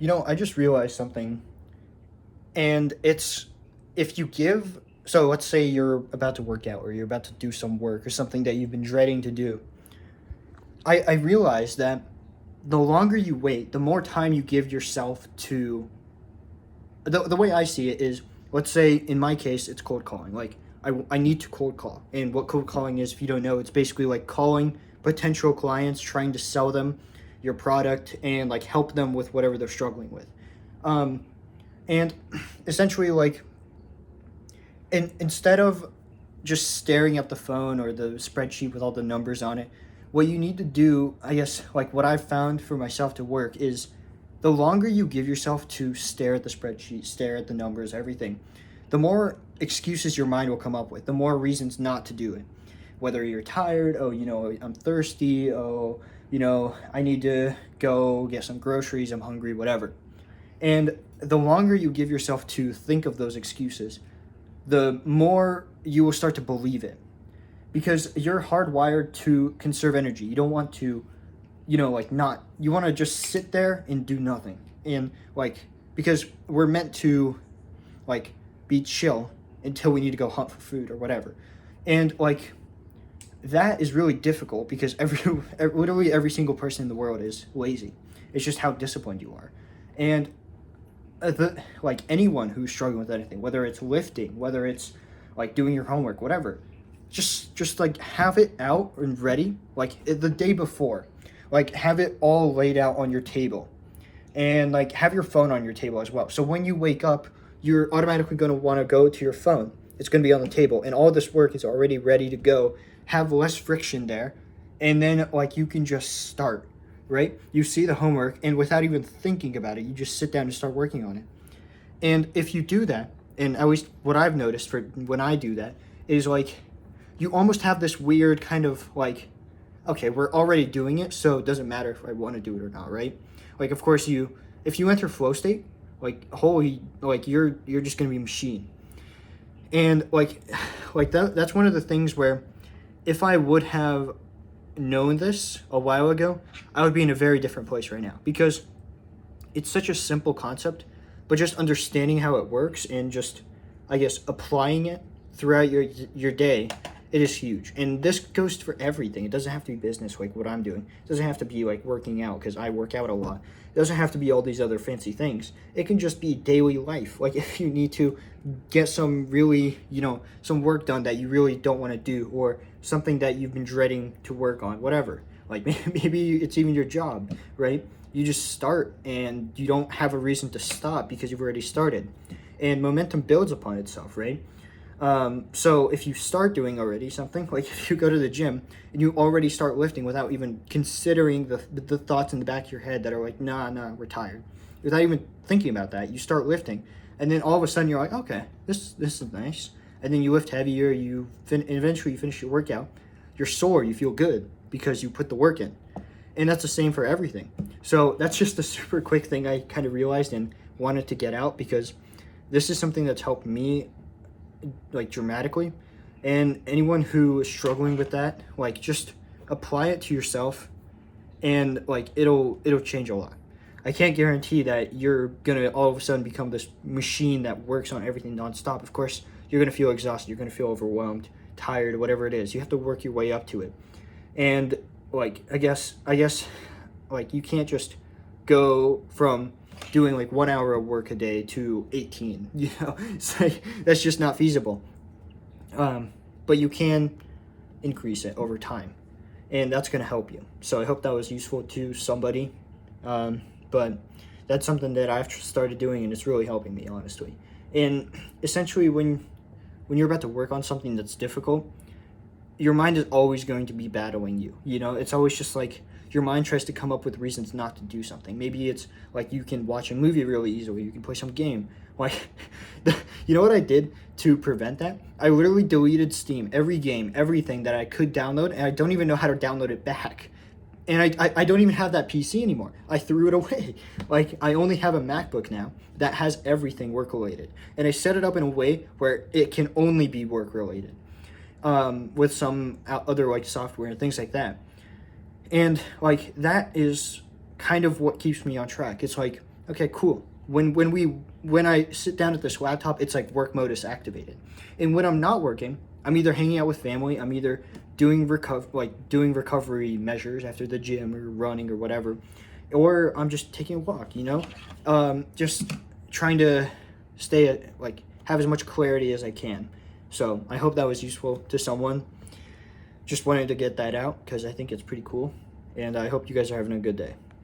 I just realized something, and it's if you give. So let's say you're about to work out or you're about to do some work or something that you've been dreading to do. I realized that the longer you wait, the more time you give yourself to. The way I see it is, let's say in my case, it's cold calling. Like, I need to cold call. And what cold calling is, if you don't know, it's basically like calling potential clients, trying to sell them your product and like help them with whatever they're struggling with. Um, and essentially, like, instead of just staring at the phone or the spreadsheet with all the numbers on it, what you need to do, I guess, like what I've found for myself to work is the longer you give yourself to stare at the spreadsheet, stare at the numbers, everything, the more excuses your mind will come up with, the more reasons not to do it. Whether you're tired, oh, I'm thirsty, oh, I need to go get some groceries, I'm hungry, whatever. And the longer you give yourself to think of those excuses, the more you will start to believe it. Because you're hardwired to conserve energy. You don't want to, like not, you want to just sit there and do nothing. And like, because we're meant to like be chill until we need to go hunt for food or whatever. And like, that is really difficult because literally every single person in the world is lazy. It's just how disciplined you are. And like anyone who's struggling with anything, whether it's lifting, whether it's like doing your homework, whatever, just like have it out and ready, like the day before, like have it all laid out on your table, and like have your phone on your table as well. So when you wake up, you're automatically going to want to go to your phone. It's going to be on the table, and all this work is already ready to go. Have less friction there, and then like you can just start. Right? You see the homework, and without even thinking about it, you just sit down and start working on it. And if you do that, and at least what I've noticed for when I do that, is like you almost have this weird kind of like, okay, we're already doing it, so it doesn't matter if I want to do it or not, right? Like, of course, if you enter flow state, like holy, like you're just gonna be a machine. And like that's one of the things where if I would have known this a while ago, I would be in a very different place right now, because it's such a simple concept, but just understanding how it works and just, I guess, applying it throughout your day, it is huge. And this goes for everything. It doesn't have to be business like what I'm doing. It doesn't have to be like working out because I work out a lot. It doesn't have to be all these other fancy things. It can just be daily life. Like if you need to get some really, some work done that you really don't want to do, or something that you've been dreading to work on, whatever. Like maybe it's even your job, right? You just start and you don't have a reason to stop because you've already started. And momentum builds upon itself, right? So if you start doing already something, like if you go to the gym and you already start lifting without even considering the thoughts in the back of your head that are like, nah, we're tired. Without even thinking about that, you start lifting. And then all of a sudden you're like, okay, this is nice. And then you lift heavier, eventually you finish your workout. You're sore, you feel good because you put the work in. And that's the same for everything. So that's just a super quick thing I kind of realized and wanted to get out, because this is something that's helped me like dramatically. And anyone who is struggling with that, like just apply it to yourself, and like it'll change a lot. I can't guarantee that you're gonna all of a sudden become this machine that works on everything nonstop. Of course, you're gonna feel exhausted, you're gonna feel overwhelmed, tired, whatever it is. You have to work your way up to it. And like I guess like you can't just go from doing like 1 hour of work a day to 18. It's like that's just not feasible. But you can increase it over time, and that's going to help you. So I hope that was useful to somebody. But that's something that I've started doing, and it's really helping me, honestly. And essentially, when you're about to work on something that's difficult, your mind is always going to be battling you. It's always just like your mind tries to come up with reasons not to do something. Maybe it's like you can watch a movie really easily, you can play some game. Like, you know what I did to prevent that? I literally deleted Steam, every game, everything that I could download, and I don't even know how to download it back. And I don't even have that PC anymore. I threw it away. Like, I only have a MacBook now that has everything work-related. And I set it up in a way where it can only be work-related, with some other, like, software and things like that. And, like, that is kind of what keeps me on track. It's like, Okay, cool. When I sit down at this laptop, it's like work mode is activated. And when I'm not working, I'm either hanging out with family, I'm either doing recovery measures after the gym or running or whatever, or I'm just taking a walk, just trying to have as much clarity as I can. So I hope that was useful to someone. Just wanted to get that out because I think it's pretty cool, and I hope you guys are having a good day.